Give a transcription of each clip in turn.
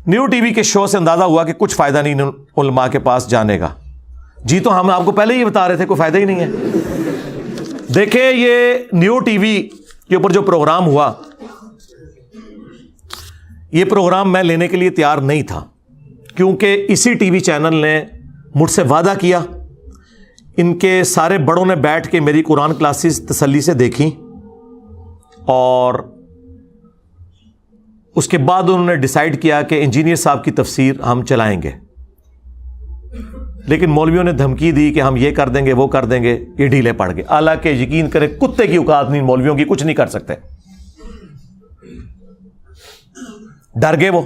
New T V کے شو سے اندازہ ہوا کہ کچھ فائدہ نہیں علماء کے پاس جانے کا. جی تو ہم آپ کو پہلے ہی بتا رہے تھے کوئی فائدہ ہی نہیں ہے. دیکھیں یہ نیو ٹی وی کے اوپر جو پروگرام ہوا, یہ پروگرام میں لینے کے لیے تیار نہیں تھا, کیونکہ اسی ٹی وی چینل نے مجھ سے وعدہ کیا. ان کے سارے بڑوں نے بیٹھ کے میری قرآن کلاسز تسلی سے دیکھیں, اور اس کے بعد انہوں نے ڈیسائیڈ کیا کہ انجینئر صاحب کی تفسیر ہم چلائیں گے. لیکن مولویوں نے دھمکی دی کہ ہم یہ کر دیں گے وہ کر دیں گے, یہ ڈھیلے پڑ گئے. حالانکہ یقین کریں کتے کی اوقات نہیں مولویوں کی, کچھ نہیں کر سکتے, ڈر گئے وہ.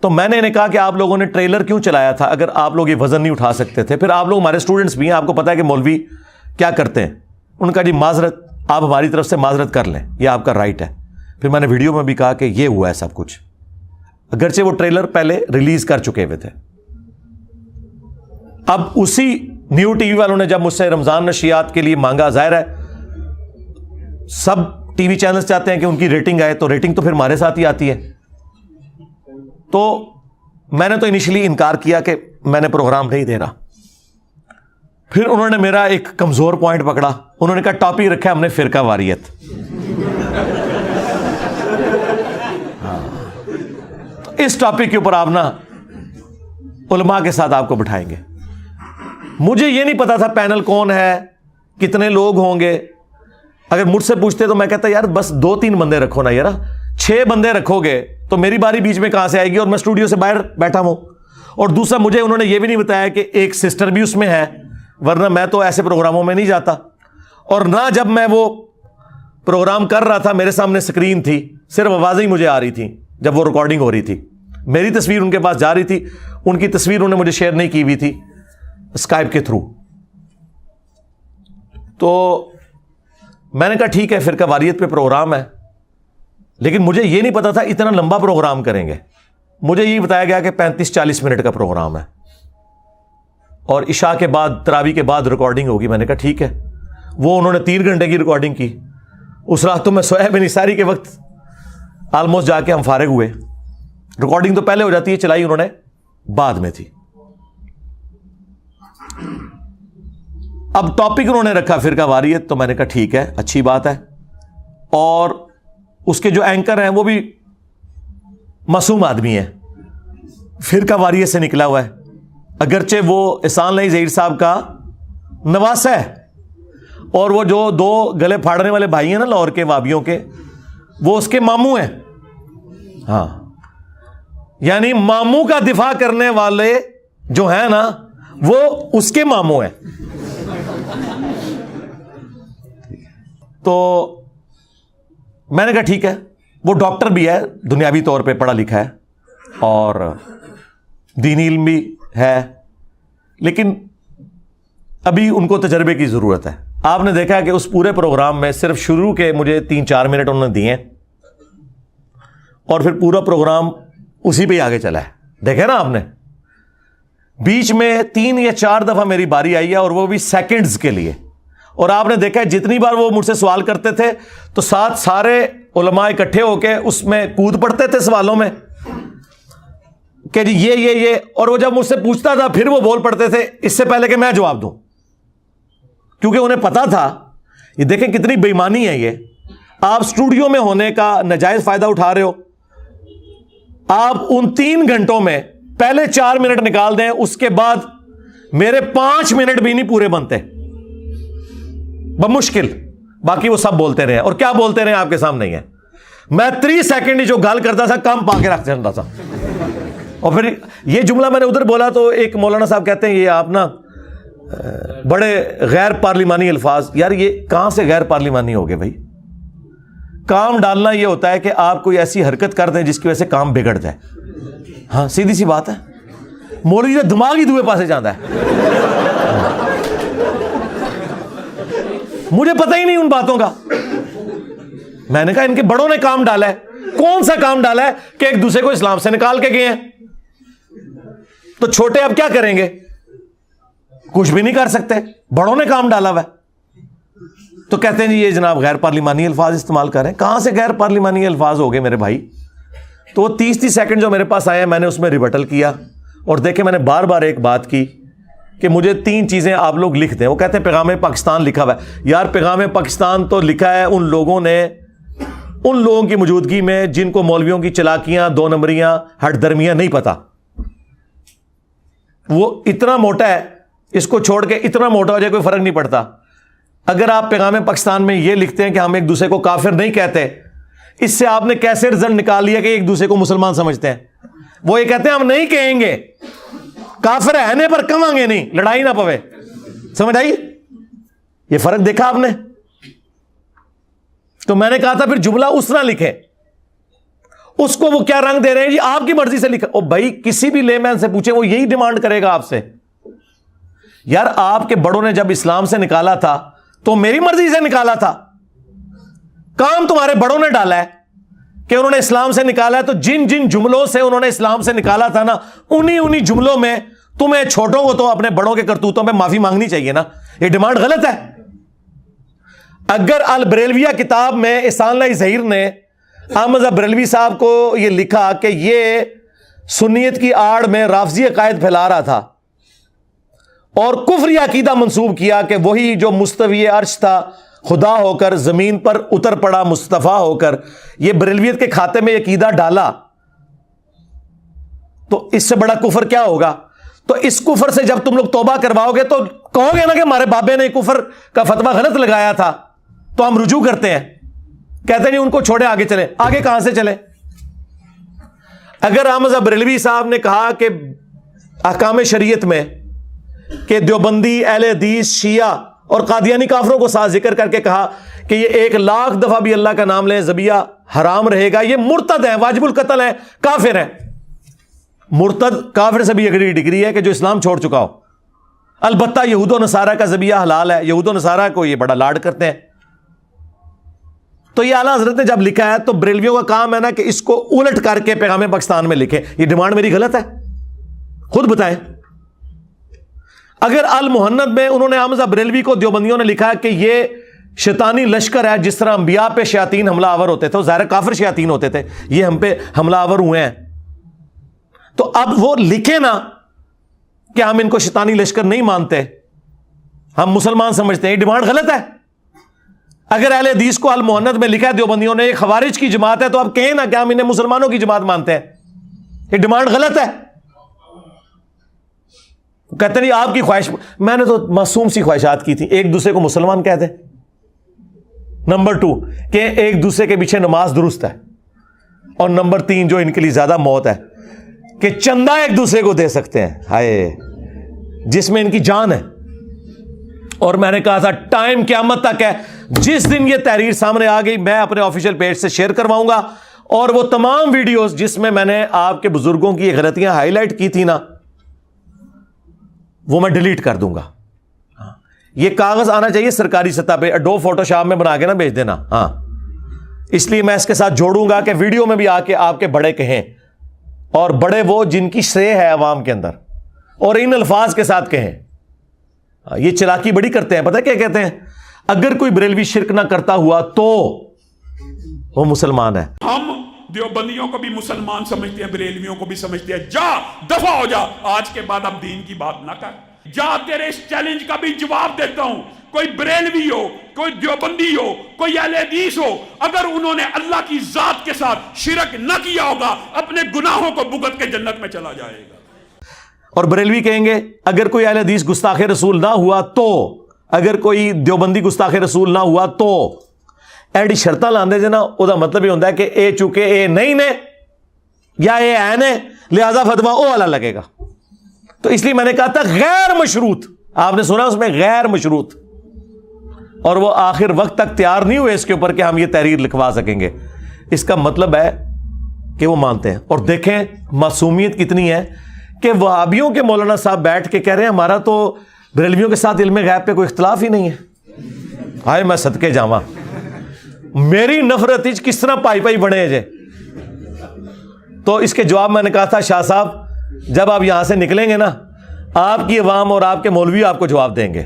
تو میں نے انہیں کہا کہ آپ لوگوں نے ٹریلر کیوں چلایا تھا اگر آپ لوگ یہ وزن نہیں اٹھا سکتے تھے؟ پھر آپ لوگ ہمارے اسٹوڈنٹس بھی ہیں, آپ کو پتا ہے کہ مولوی کیا کرتے ہیں. ان کا جی معذرت, آپ ہماری طرف سے معذرت کر لیں, یہ آپ کا رائٹ ہے. پھر میں نے ویڈیو میں بھی کہا کہ یہ ہوا ہے سب کچھ, اگرچہ وہ ٹریلر پہلے ریلیز کر چکے ہوئے تھے. اب اسی نیو ٹی وی والوں نے جب مجھ سے رمضان نشریات کے لیے مانگا, ظاہر ہے سب ٹی وی چینلز چاہتے ہیں کہ ان کی ریٹنگ آئے, تو ریٹنگ تو پھر ہمارے ساتھ ہی آتی ہے. تو میں نے تو انیشلی انکار کیا کہ میں نے پروگرام نہیں دے رہا. پھر انہوں نے میرا ایک کمزور پوائنٹ پکڑا, انہوں نے کہا ٹاپک رکھا ہم نے فرقہ واریت. اس ٹاپک کے اوپر آپ نا علماء کے ساتھ آپ کو بٹھائیں گے. مجھے یہ نہیں پتا تھا پینل کون ہے, کتنے لوگ ہوں گے. اگر مجھ سے پوچھتے تو میں کہتا یار بس 2-3 بندے رکھو نا یار, 6 بندے رکھو گے تو میری باری بیچ میں کہاں سے آئے گی, اور میں اسٹوڈیو سے باہر بیٹھا ہوں. اور دوسرا مجھے انہوں نے یہ بھی نہیں بتایا کہ ایک سسٹر بھی اس میں ہے, ورنہ میں تو ایسے پروگراموں میں نہیں جاتا. اور نہ جب میں وہ پروگرام کر رہا تھا میرے سامنے سکرین تھی, صرف آوازیں ہی مجھے آ رہی تھیں جب وہ ریکارڈنگ ہو رہی تھی. میری تصویر ان کے پاس جا رہی تھی, ان کی تصویر انہوں نے مجھے شیئر نہیں کی ہوئی تھی اسکائپ کے تھرو. تو میں نے کہا ٹھیک ہے فرقہ واریت پہ پروگرام ہے, لیکن مجھے یہ نہیں پتا تھا اتنا لمبا پروگرام کریں گے. مجھے یہ بتایا گیا کہ 35-40 منٹ کا پروگرام ہے, اور عشاء کے بعد تراویح کے بعد ریکارڈنگ ہوگی. میں نے کہا ٹھیک ہے. وہ انہوں نے 3 گھنٹے کی ریکارڈنگ کی. اس رات تو میں سویا بھی نہیں, ساری کے وقت آلموسٹ جا کے ہم فارغ ہوئے. ریکارڈنگ تو پہلے ہو جاتی ہے, چلائی انہوں نے بعد میں تھی. اب ٹاپک انہوں نے رکھا فرقہ واریت, تو میں نے کہا ٹھیک ہے اچھی بات ہے. اور اس کے جو اینکر ہیں وہ بھی معصوم آدمی ہے, فرقہ واریت سے نکلا ہوا ہے, اگرچہ وہ احسان علی ظہیر صاحب کا نواسا ہے. اور وہ جو 2 گلے پھاڑنے والے بھائی ہیں نا لاہور کے وابیوں کے, وہ اس کے ماموں ہیں. ہاں, یعنی ماموں کا دفاع کرنے والے جو ہیں نا وہ اس کے ماموں ہیں. تو میں نے کہا ٹھیک ہے. وہ ڈاکٹر بھی ہے, دنیاوی طور پہ پڑھا لکھا ہے, اور دینی علم بھی ہے, لیکن ابھی ان کو تجربے کی ضرورت ہے. آپ نے دیکھا کہ اس پورے پروگرام میں صرف شروع کے مجھے 3-4 منٹ انہوں نے دیے, اور پھر پورا پروگرام اسی پہ آگے چلا ہے. دیکھیں نا آپ نے, بیچ میں 3 یا 4 دفعہ میری باری آئی ہے, اور وہ بھی سیکنڈز کے لیے. اور آپ نے دیکھا ہے جتنی بار وہ مجھ سے سوال کرتے تھے تو ساتھ سارے علماء اکٹھے ہو کے اس میں کود پڑتے تھے سوالوں میں کہ جی یہ. اور وہ جب مجھ سے پوچھتا تھا پھر وہ بول پڑتے تھے اس سے پہلے کہ میں جواب دوں, کیونکہ انہیں پتا تھا. یہ دیکھیں کتنی بے ایمانی ہے یہ. آپ اسٹوڈیو میں ہونے کا ناجائز فائدہ اٹھا رہے ہو. آپ ان 3 گھنٹوں میں پہلے 4 منٹ نکال دیں, اس کے بعد میرے 5 منٹ بھی نہیں پورے بنتے بمشکل. باقی وہ سب بولتے رہے, اور کیا بولتے رہے آپ کے سامنے ہی ہے. میں 3 سیکنڈ جو گال کرتا تھا کام پا کے رکھ دیتا تھا. اور پھر یہ جملہ میں نے ادھر بولا تو ایک مولانا صاحب کہتے ہیں یہ آپ نا بڑے غیر پارلیمانی الفاظ. یار یہ کہاں سے غیر پارلیمانی ہو گئے بھائی؟ کام ڈالنا یہ ہوتا ہے کہ آپ کوئی ایسی حرکت کر دیں جس کی وجہ سے کام بگڑ جائے. ہاں سیدھی سی بات ہے. مولوی کا دماغ ہی دوسرے پاسے جاتا ہے. مجھے پتہ ہی نہیں ان باتوں کا. میں نے کہا ان کے بڑوں نے کام ڈالا ہے. کون سا کام ڈالا ہے کہ ایک دوسرے کو اسلام سے نکال کے گئے ہیں؟ تو چھوٹے اب کیا کریں گے؟ کچھ بھی نہیں کر سکتے. بڑوں نے کام ڈالا ہوا ہے. تو کہتے ہیں جی یہ جناب غیر پارلیمانی الفاظ استعمال کریں. کہاں سے غیر پارلیمانی الفاظ ہو گئے میرے بھائی؟ تو وہ 30 سیکنڈ جو میرے پاس آئے ہیں میں نے اس میں ریبٹل کیا. اور دیکھیں میں نے بار بار ایک بات کی کہ مجھے 3 چیزیں آپ لوگ لکھ دیں. وہ کہتے ہیں پیغام پاکستان لکھا ہوا ہے. یار پیغام پاکستان تو لکھا ہے ان لوگوں کی موجودگی میں جن کو مولویوں کی چلاکیاں 2 نمبریاں ہٹ درمیاں نہیں پتا. وہ اتنا موٹا ہے, اس کو چھوڑ کے اتنا موٹا ہو جائے کوئی فرق نہیں پڑتا. اگر آپ پیغام پاکستان میں یہ لکھتے ہیں کہ ہم ایک دوسرے کو کافر نہیں کہتے, اس سے آپ نے کیسے رزلٹ نکال لیا کہ ایک دوسرے کو مسلمان سمجھتے ہیں. وہ یہ کہتے ہیں ہم نہیں کہیں گے, کافر ہے پر کہیں گے نہیں, لڑائی نہ پوے. سمجھ آئی یہ فرق دیکھا آپ نے؟ تو میں نے کہا تھا پھر جملہ اس طرح لکھے, اس کو وہ کیا رنگ دے رہے ہیں جی آپ کی مرضی سے لکھا. او بھائی کسی بھی لے مین سے پوچھیں وہ یہی ڈیمانڈ کرے گا آپ سے. یار آپ کے بڑوں نے جب اسلام سے نکالا تھا تو میری مرضی سے نکالا تھا, کام تمہارے بڑوں نے ڈالا ہے کہ انہوں نے اسلام سے نکالا ہے. تو جن جن جملوں سے انہوں نے اسلام سے نکالا تھا نا, انہی جملوں میں تمہیں چھوٹوں کو تو اپنے بڑوں کے کرتوتوں میں معافی مانگنی چاہیے نا. یہ ڈیمانڈ غلط ہے. اگر البریلویہ کتاب میں احسان اللہ ظہیر نے احمد بریلوی صاحب کو یہ لکھا کہ یہ سنیت کی آڑ میں رافضی عقائد پھیلا رہا تھا اور کفری عقیدہ منسوب کیا کہ وہی جو مستوی عرش تھا خدا ہو کر زمین پر اتر پڑا مصطفیٰ ہو کر, یہ بریلویت کے کھاتے میں عقیدہ ڈالا, تو اس سے بڑا کفر کیا ہوگا؟ تو اس کفر سے جب تم لوگ توبہ کرواؤ گے تو کہو گے نا کہ ہمارے بابے نے کفر کا فتویٰ غلط لگایا تھا, تو ہم رجوع کرتے ہیں. کہتے نہیں ان کو چھوڑے آگے چلے. آگے کہاں سے چلے؟ اگر احمد بریلوی صاحب نے کہا کہ احکام شریعت میں کہ دیوبندی, اہل حدیث, شیعہ اور قادیانی کافروں کو ساتھ ذکر کر کے کہا کہ یہ 1,00,000 دفعہ بھی اللہ کا نام لیں ذبیحہ حرام رہے گا, یہ مرتد ہیں, واجب القتل ہیں, کافر ہیں. مرتد کافر سے بھی اگلی ڈگری ہے کہ جو اسلام چھوڑ چکا ہو. البتہ یہود و نصارہ کا ذبیحہ حلال ہے, یہود و نصارہ کو یہ بڑا لاڈ کرتے ہیں. تو یہ اعلیٰ حضرت نے جب لکھا ہے تو بریلویوں کا کام ہے نا کہ اس کو الٹ کر کے پیغام پاکستان میں لکھیں. یہ ڈیمانڈ میری غلط ہے؟ خود بتائیں. اگر المہند میں انہوں نے احمد بریلوی کو دیوبندیوں نے لکھا کہ یہ شیطانی لشکر ہے, جس طرح انبیاء پہ شیاطین حملہ آور ہوتے تھے, ظاہر کافر شیاطین ہوتے تھے, یہ ہم پہ حملہ آور ہوئے ہیں, تو اب وہ لکھے نا کہ ہم ان کو شیطانی لشکر نہیں مانتے, ہم مسلمان سمجھتے ہیں. یہ ڈیمانڈ غلط ہے. اگر اہل حدیث کو المہند میں لکھا ہے دیوبندیوں نے یہ خوارج کی جماعت ہے, تو اب کہیں نا کہ ہم انہیں مسلمانوں کی جماعت مانتے ہیں. یہ ڈیمانڈ غلط ہے. کہتے نہیں آپ کی خواہش, میں نے تو معصوم سی خواہشات کی تھی, ایک دوسرے کو مسلمان کہہ دیں. نمبر 2 کہ ایک دوسرے کے پیچھے نماز درست ہے. اور نمبر 3 جو ان کے لیے زیادہ موت ہے کہ چندہ ایک دوسرے کو دے سکتے ہیں, ہائے جس میں ان کی جان ہے. اور میں نے کہا تھا ٹائم قیامت تک ہے, جس دن یہ تحریر سامنے آ گئی میں اپنے آفیشیل پیج سے شیئر کرواؤں گا, اور وہ تمام ویڈیوز جس میں نے آپ کے بزرگوں کی غلطیاں ہائی لائٹ کی تھی نا, وہ میں ڈیلیٹ کر دوں گا. یہ کاغذ آنا چاہیے سرکاری سطح پہ, اڈوب فوٹو شاپ میں بنا کے نا بھیج دینا. ہاں اس لیے میں اس کے ساتھ جوڑوں گا کہ ویڈیو میں بھی آ کے آپ کے بڑے کہیں, اور بڑے وہ جن کی شے ہے عوام کے اندر, اور ان الفاظ کے ساتھ کہیں. یہ چلاکی بڑی کرتے ہیں, پتہ کیا کہتے ہیں, اگر کوئی بریلوی شرک نہ کرتا ہوا تو وہ مسلمان ہے. ہم دیوبندیوں کو بھی مسلمان سمجھتے ہیں, بریلویوں کو بھی سمجھتے ہیں. جا دفع ہو جا, آج کے بعد اب دین کی بات نہ کر. جا, تیرے اس چیلنج کا بھی جواب دیتا ہوں. کوئی بریلوی ہو, کوئی دیوبندی ہو, کوئی اہل حدیث ہو, اگر انہوں نے اللہ کی ذات کے ساتھ شرک نہ کیا ہوگا, اپنے گناہوں کو بھگت کے جنت میں چلا جائے گا. اور بریلوی کہیں گے اگر کوئی اہل حدیث گستاخ رسول نہ ہوا تو, اگر کوئی دیوبندی گستاخ رسول نہ ہوا تو, ایڈی شرطاں لاندے جے نا, او دا مطلب یہ ہوتا ہے کہ اے چونکہ اے نہیں نے یا اے ہے نے, لہذا فتویٰ او والا لگے گا. تو اس لیے میں نے کہا تھا غیر مشروط, آپ نے سنا اس میں غیر مشروط, اور وہ آخر وقت تک تیار نہیں ہوئے اس کے اوپر کہ ہم یہ تحریر لکھوا سکیں گے. اس کا مطلب ہے کہ وہ مانتے ہیں. اور دیکھیں معصومیت کتنی ہے کہ وہابیوں کے مولانا صاحب بیٹھ کے کہہ رہے ہیں ہمارا تو بریلویوں کے ساتھ علم غیب پہ کوئی اختلاف ہی نہیں ہے. ہائے میں صدقے جاواں, میری نفرت کس طرح پائی پائی بڑھے جے. تو اس کے جواب میں نے کہا تھا شاہ صاحب جب آپ یہاں سے نکلیں گے نا, آپ کی عوام اور آپ کے مولوی آپ کو جواب دیں گے.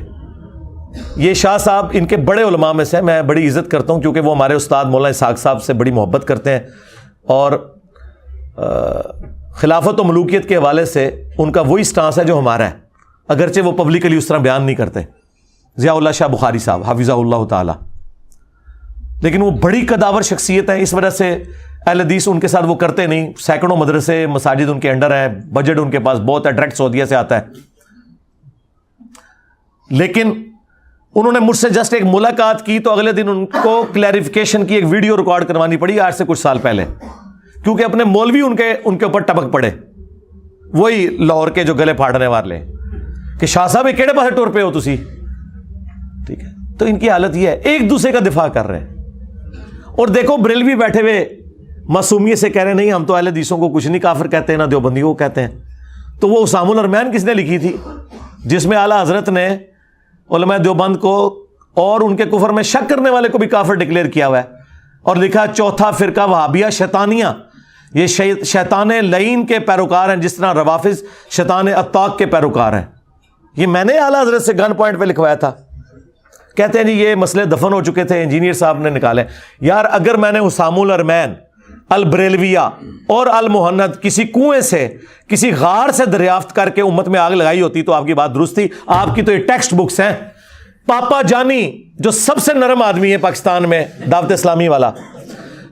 یہ شاہ صاحب ان کے بڑے علماء میں سے, میں بڑی عزت کرتا ہوں کیونکہ وہ ہمارے استاد مولانا اسحاق صاحب سے بڑی محبت کرتے ہیں, اور خلافت و ملوکیت کے حوالے سے ان کا وہی سٹانس ہے جو ہمارا ہے، اگرچہ وہ پبلکلی اس طرح بیان نہیں کرتے، ضیاء اللہ شاہ بخاری صاحب حافظہ اللہ تعالی، لیکن وہ بڑی قداور شخصیت ہے، اس وجہ سے اہل حدیث ان کے ساتھ وہ کرتے نہیں، سینکڑوں مدرسے مساجد ان کے انڈر ہیں، بجٹ ان کے پاس بہت ہے، ڈائریکٹ سعودیہ سے آتا ہے، لیکن انہوں نے مجھ سے جسٹ ایک ملاقات کی تو اگلے دن ان کو کلیریفیکیشن کی ایک ویڈیو ریکارڈ کروانی پڑی آج سے کچھ سال پہلے، کیونکہ اپنے مولوی ان کے اوپر ٹپک پڑے، وہی لاہور کے جو گلے پھاڑنے والے کہ شاہ صاحب کیڑے پاسے ٹور پہ ہو تسی، ٹھیک ہے، تو ان کی حالت یہ ہے، ایک دوسرے کا دفاع کر رہے ہیں، اور دیکھو بریلوی بیٹھے ہوئے معصومیت سے کہہ رہے نہیں ہم تو اہل حدیثوں کو کچھ نہیں کافر کہتے ہیں، نہ دیوبندیوں کو کہتے ہیں، تو وہ اسام الارمین کس نے لکھی تھی جس میں اعلیٰ حضرت نے علماء دیوبند کو اور ان کے کفر میں شک کرنے والے کو بھی کافر ڈکلیئر کیا ہوا ہے، اور لکھا چوتھا فرقہ وہابیہ شیطانیہ، یہ شیطان لعین کے پیروکار ہیں، جس طرح روافظ شیطان اتاق کے پیروکار ہیں۔ یہ میں نے اعلیٰ حضرت سے گن پوائنٹ پہ لکھوایا تھا، کہتے ہیں جی یہ مسئلے دفن ہو چکے تھے، انجینئر صاحب نے نکالے۔ یار اگر میں نے اسام الارمین، البریلویہ اور المہند کسی کنویں سے کسی غار سے دریافت کر کے امت میں آگ لگائی ہوتی تو آپ کی بات درست تھی، آپ کی تو یہ ٹیکسٹ بکس ہیں۔ پاپا جانی جو سب سے نرم آدمی ہے پاکستان میں، دعوت اسلامی والا،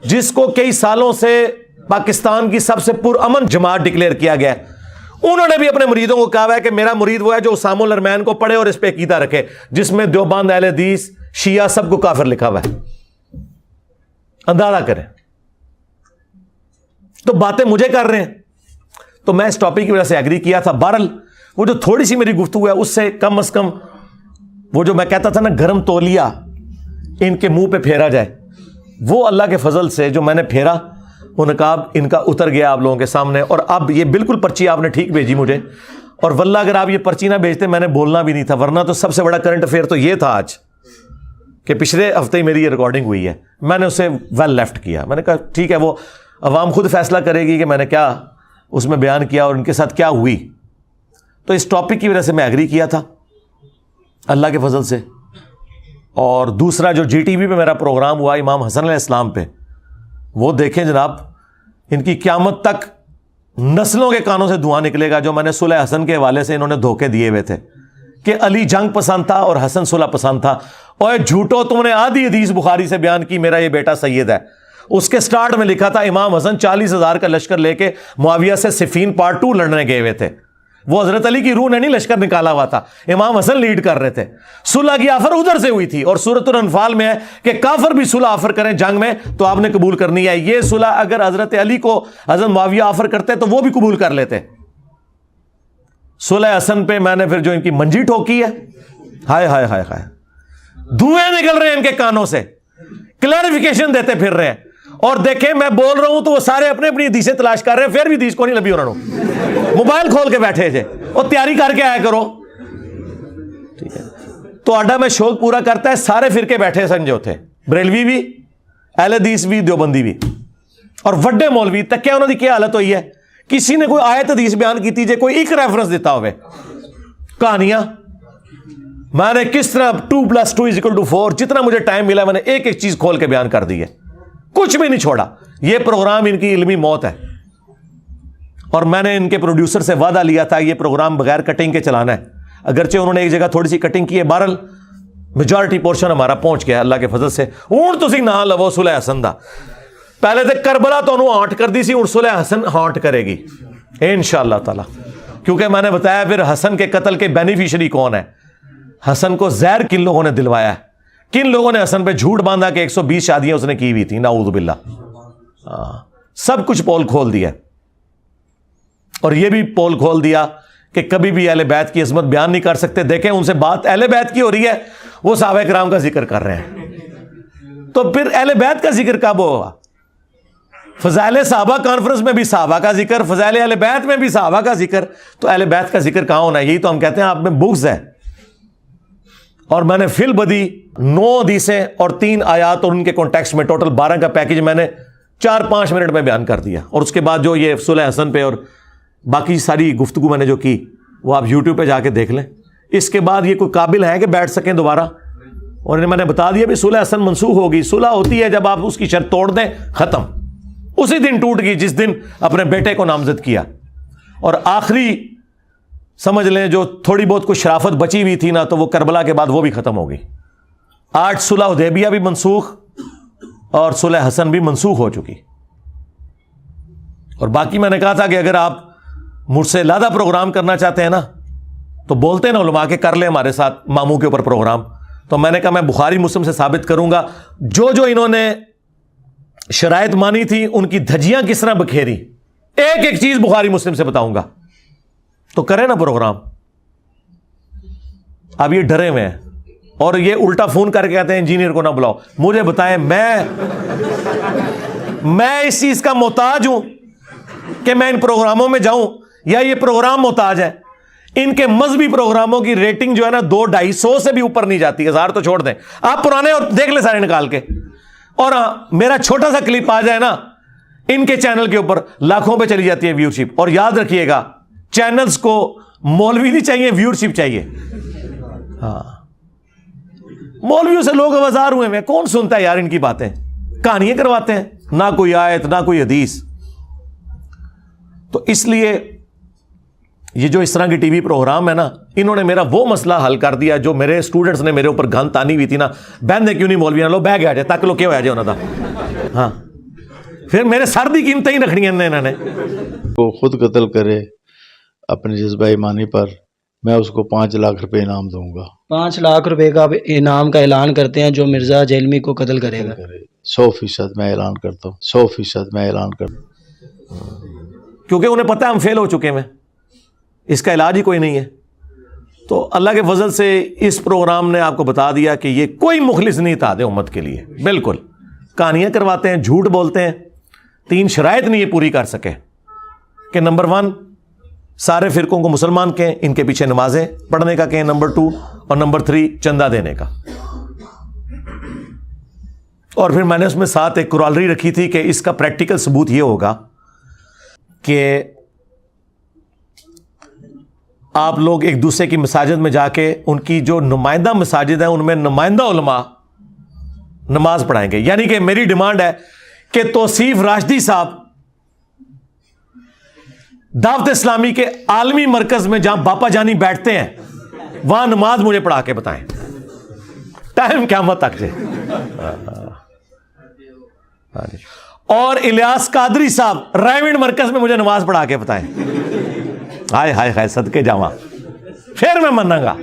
جس کو کئی سالوں سے پاکستان کی سب سے پرامن جماعت ڈکلیئر کیا گیا ہے، انہوں نے بھی اپنے مریدوں کو کہا ہے کہ میرا مرید وہ ہے جو اسام الارمین کو پڑھے اور اس پہ عقیدہ رکھے، جس میں دیوبند، اہل حدیث، شیعہ سب کو کافر لکھا ہوا ہے۔ اندازہ کریں، تو باتیں مجھے کر رہے ہیں، تو میں اس ٹاپک کی وجہ سے ایگری کیا تھا۔ بہرحال وہ جو تھوڑی سی میری گفتگو ہے اس سے کم از کم وہ جو میں کہتا تھا نا گرم تولیہ ان کے منہ پہ پھیرا جائے، وہ اللہ کے فضل سے جو میں نے پھیرا وہ نقاب ان کا اتر گیا آپ لوگوں کے سامنے، اور اب یہ بالکل پرچی آپ نے ٹھیک بھیجی مجھے، اور واللہ اگر آپ یہ پرچی نہ بھیجتے میں نے بولنا بھی نہیں تھا، ورنہ تو سب سے بڑا کرنٹ افیئر تو یہ تھا آج کہ پچھلے ہفتے ہی میری یہ ریکارڈنگ ہوئی ہے، میں نے اسے ویل لیفٹ کیا، میں نے کہا ٹھیک ہے وہ عوام خود فیصلہ کرے گی کہ میں نے کیا اس میں بیان کیا اور ان کے ساتھ کیا ہوئی۔ تو اس ٹاپک کی وجہ سے میں ایگری کیا تھا اللہ کے فضل سے۔ اور دوسرا جو جی ٹی وی پہ میرا پروگرام ہوا امام حسن علیہ السلام پہ، وہ دیکھیں جناب، ان کی قیامت تک نسلوں کے کانوں سے دھواں نکلے گا جو میں نے صلح حسن کے حوالے سے انہوں نے دھوکے دیے ہوئے تھے کہ علی جنگ پسند تھا اور حسن صلح پسند تھا، اور جھوٹو تم نے آدھی حدیث بخاری سے بیان کی میرا یہ بیٹا سید ہے۔ اس کے سٹارٹ میں لکھا تھا امام حسن 40,000 کا لشکر لے کے معاویہ سے صفین پارٹ 2 لڑنے گئے ہوئے تھے، وہ حضرت علی کی روح نے نہیں لشکر نکالا ہوا تھا، امام حسن لیڈ کر رہے تھے۔ صلح کی آفر ادھر سے ہوئی تھی، اور سورۃ الانفال میں ہے کہ کافر بھی صلح آفر کریں جنگ میں تو آپ نے قبول کرنی ہے۔ یہ صلح اگر حضرت علی کو حضرت معاویہ آفر کرتے تو وہ بھی قبول کر لیتے۔ صلح حسن پہ میں نے پھر جو ان کی منجی ٹھوکی ہے، ہائے ہائے ہائے ہائے، دھوئیں نکل رہے ہیں ان کے کانوں سے، کلیریفیکیشن دیتے پھر رہے ہیں، اور دیکھیں میں بول رہا ہوں تو وہ سارے اپنی اپنی حدیثیں تلاش کر رہے ہیں، پھر بھی حدیث کو نہیں لبھی انہوں نے، موبائل کھول کے بیٹھے جے اور تیاری کر کے آیا کرو، ٹھیک ہے۔ تو آڈا میں شوق پورا کرتا ہے، سارے فرقے بیٹھے سن جو تھے، بریلوی بھی، اہل حدیث بھی، دیوبندی بھی، اور وڈے مولوی تک کیا انہوں نے کیا حالت ہوئی ہے، کسی نے کوئی آیت حدیث بیان کی تھی کوئی ایک ریفرنس دیتا ہوئے، کہانیاں میں نے کس طرح 2+2=4 جتنا مجھے ٹائم ملا میں نے ایک ایک چیز کھول کے بیان کر دی ہے، کچھ بھی نہیں چھوڑا۔ یہ پروگرام ان کی علمی موت ہے، اور میں نے ان کے پروڈیوسر سے وعدہ لیا تھا یہ پروگرام بغیر کٹنگ کے چلانا ہے، اگرچہ انہوں نے ایک جگہ تھوڑی سی کٹنگ کی ہے، بہرحال میجورٹی پورشن ہمارا پہنچ گیا اللہ کے فضل سے۔ ہوں تسی نہ لو صلح حسن دا، پہلے تو کربلا تو ہانٹ کر دی سی، ہوں صلح حسن ہانٹ کرے گی انشاءاللہ تعالی، کیونکہ میں نے بتایا پھر حسن کے قتل کے بینیفیشری کون ہے، حسن کو زہر کن لوگوں نے دلوایا ہے، کن لوگوں نے حسن پہ جھوٹ باندھا کہ 120 شادیاں اس نے کی ہوئی تھی، نعوذ باللہ، سب کچھ پول کھول دیا، اور یہ بھی پول کھول دیا کہ کبھی بھی اہل بیت کی عظمت بیان نہیں کر سکتے۔ دیکھیں ان سے بات اہل بیت کی ہو رہی ہے، وہ صحابہ کرام کا ذکر کر رہے ہیں، تو پھر اہل بیت کا ذکر کب ہوگا؟ فضائل صحابہ کانفرنس میں بھی صحابہ کا ذکر، فضائل اہل بیت میں بھی صحابہ کا ذکر، تو اہل بیت کا ذکر کہاں ہونا ہے؟ یہی تو ہم کہتے ہیں آپ میں بغض ہے۔ اور میں نے فی البدی 9 حدیثیں اور 3 آیات اور ان کے کانٹیکسٹ میں ٹوٹل 12 کا پیکج میں نے 4-5 منٹ میں بیان کر دیا، اور اس کے بعد جو یہ صلح حسن پہ اور باقی ساری گفتگو میں نے جو کی وہ آپ یوٹیوب پہ جا کے دیکھ لیں۔ اس کے بعد یہ کوئی قابل ہے کہ بیٹھ سکیں دوبارہ؟ اور میں نے بتا دیا بھی صلح حسن منسوخ ہوگی، صلح ہوتی ہے جب آپ اس کی شرط توڑ دیں، ختم۔ اسی دن ٹوٹ گئی جس دن اپنے بیٹے کو نامزد کیا. اور آخری سمجھ لیں جو تھوڑی بہت کوئی شرافت بچی ہوئی تھی نا, تو وہ کربلا کے بعد وہ بھی ختم ہو گئی. 8 صلح حدیبیہ بھی منسوخ اور صلح حسن بھی منسوخ ہو چکی. اور باقی میں نے کہا تھا کہ اگر آپ مجھ سے زیادہ پروگرام کرنا چاہتے ہیں نا تو بولتے ہیں نا علماء کے کر لیں ہمارے ساتھ ماموں کے اوپر پروگرام. تو میں نے کہا میں بخاری مسلم سے ثابت کروں گا جو انہوں نے شرائط مانی تھی ان کی دھجیاں کس طرح بکھیری, ایک ایک چیز بخاری مسلم سے بتاؤں گا. تو کریں نا پروگرام. اب یہ ڈرے ہوئے ہیں اور یہ الٹا فون کر کے کہتے ہیں انجینئر کو نہ بلاؤ. مجھے بتائیں میں اس چیز کا محتاج ہوں کہ میں ان پروگراموں میں جاؤں یا یہ پروگرام محتاج ہے؟ ان کے مذہبی پروگراموں کی ریٹنگ جو ہے نا 200-250 سے بھی اوپر نہیں جاتی. 1000 تو چھوڑ دیں, آپ پرانے اور دیکھ لیں سارے نکال کے. اور میرا چھوٹا سا کلپ آ جائے نا ان کے چینل کے اوپر لاکھوں پہ چلی جاتی ہے ویورشپ. اور یاد رکھیے گا چینلز کو مولوی نہیں چاہیے, ویورشپ چاہیے. ہاں, مولویوں سے لوگ آوازار ہوئے ہیں, کون سنتا ہے یار ان کی باتیں؟ کہانیاں کرواتے ہیں, نہ کوئی آیت نہ کوئی حدیث. تو اس لیے یہ جو اس طرح کی ٹی وی پروگرام ہے نا, انہوں نے میرا وہ مسئلہ حل کر دیا جو میرے اسٹوڈنٹس نے میرے اوپر گن تانی ہوئی تھی نا, بہن کیوں نہیں مولوی لو بہ گیا جائے تک لو کیا ہوا جائے انہوں نے. ہاں, پھر میرے سر دی قیمتیں ہی رکھنی ہیں انہوں نے. وہ خود قتل کرے اپنے جذبہ ایمانی پر, میں اس کو 5 لاکھ روپے انعام دوں گا. 5 لاکھ روپے کا انعام کا اعلان کرتے ہیں جو مرزا جیلمی کو قتل کرے گا. 100% میں اعلان کرتا ہوں, 100% میں اعلان کرتا ہوں. کیونکہ انہیں پتہ ہے ہم فیل ہو چکے ہیں, اس کا علاج ہی کوئی نہیں ہے. تو اللہ کے فضل سے اس پروگرام نے آپ کو بتا دیا کہ یہ کوئی مخلص نہیں تھا دے امت کے لیے. بالکل کہانیاں کرواتے ہیں, جھوٹ بولتے ہیں. 3 شرائط نہیں یہ پوری کر سکے کہ نمبر 1 سارے فرقوں کو مسلمان کہیں, ان کے پیچھے نمازیں پڑھنے کا کہیں, نمبر 2 اور نمبر 3 چندہ دینے کا. اور پھر میں نے اس میں ساتھ ایک کورالری رکھی تھی کہ اس کا پریکٹیکل ثبوت یہ ہوگا کہ آپ لوگ ایک دوسرے کی مساجد میں جا کے ان کی جو نمائندہ مساجد ہیں ان میں نمائندہ علماء نماز پڑھائیں گے. یعنی کہ میری ڈیمانڈ ہے کہ توصیف راشدی صاحب دعوت اسلامی کے عالمی مرکز میں جہاں باپا جانی بیٹھتے ہیں وہاں نماز مجھے پڑھا کے بتائیں, ٹائم قیامت تک جائے. اور الیاس قادری صاحب رائمنڈ مرکز میں مجھے نماز پڑھا کے بتائیں. ہائے ہائے ہائے صدقے جاواں, پھر میں منوں گا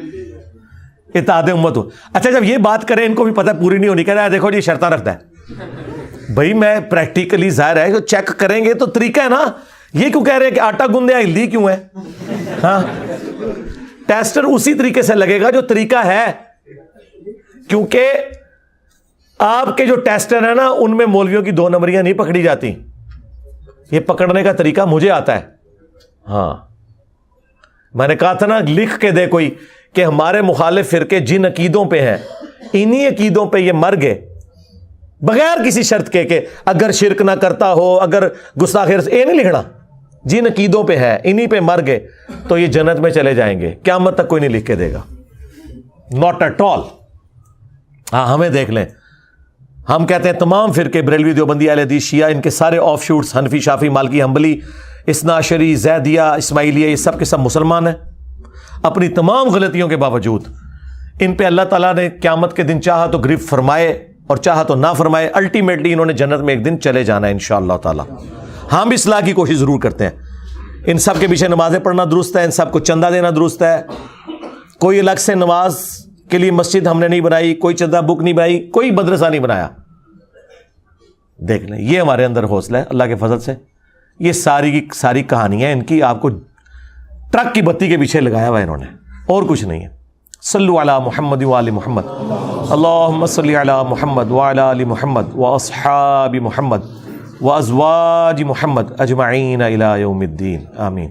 اتحاد امت ہو. اچھا جب یہ بات کریں ان کو بھی پتہ پوری نہیں ہونی, کہہ رہا ہے دیکھو جی شرطاں رکھتا ہے. بھائی میں پریکٹیکلی ظاہر ہے جو چیک کریں گے تو طریقہ ہے نا. یہ کیوں کہہ رہے ہیں کہ آٹا گوندیا ہلدی کیوں ہے؟ ہاں, ٹیسٹر اسی طریقے سے لگے گا جو طریقہ ہے, کیونکہ آپ کے جو ٹیسٹر ہیں نا ان میں مولویوں کی 2 نمبریاں نہیں پکڑی جاتی. یہ پکڑنے کا طریقہ مجھے آتا ہے. ہاں, میں نے کہا تھا نا لکھ کے دے کوئی کہ ہمارے مخالف فرقے جن عقیدوں پہ ہیں انہی عقیدوں پہ یہ مر گئے بغیر کسی شرط کے کہ اگر شرک نہ کرتا ہو, اگر گستاخی یہ نہیں لکھنا. جن عقیدوں پہ ہے انہی پہ مر گئے تو یہ جنت میں چلے جائیں گے, قیامت تک کوئی نہیں لکھ کے دے گا. Not at all. ہاں ہمیں دیکھ لیں, ہم کہتے ہیں تمام فرقے بریلوی دیوبندی اہل حدیث شیعہ ان کے سارے آف شوٹس حنفی شافی مالکی حنبلی اثنا عشری زیدیہ اسماعیلیہ یہ سب کے سب مسلمان ہیں. اپنی تمام غلطیوں کے باوجود ان پہ اللہ تعالیٰ نے قیامت کے دن چاہا تو گرفت فرمائے اور چاہا تو نہ فرمائے. الٹیمیٹلی انہوں نے جنت میں ایک دن چلے جانا ہے انشاءاللہ تعالیٰ. ہم اصلاح کی کوشش ضرور کرتے ہیں. ان سب کے پیچھے نمازیں پڑھنا درست ہے, ان سب کو چندہ دینا درست ہے. کوئی الگ سے نماز کے لیے مسجد ہم نے نہیں بنائی, کوئی چندہ بک نہیں بنائی, کوئی مدرسہ نہیں بنایا. دیکھ لیں یہ ہمارے اندر حوصلہ ہے اللہ کے فضل سے. یہ ساری کی ساری کہانیاں ان کی آپ کو ٹرک کی بتی کے پیچھے لگایا ہوا انہوں نے, اور کچھ نہیں ہے. صلو علی محمد و آل محمد, اللہم صلی علی محمد و علی آل محمد و اصحاب محمد و ازواج محمد اجمعین الی یوم الدین, آمین.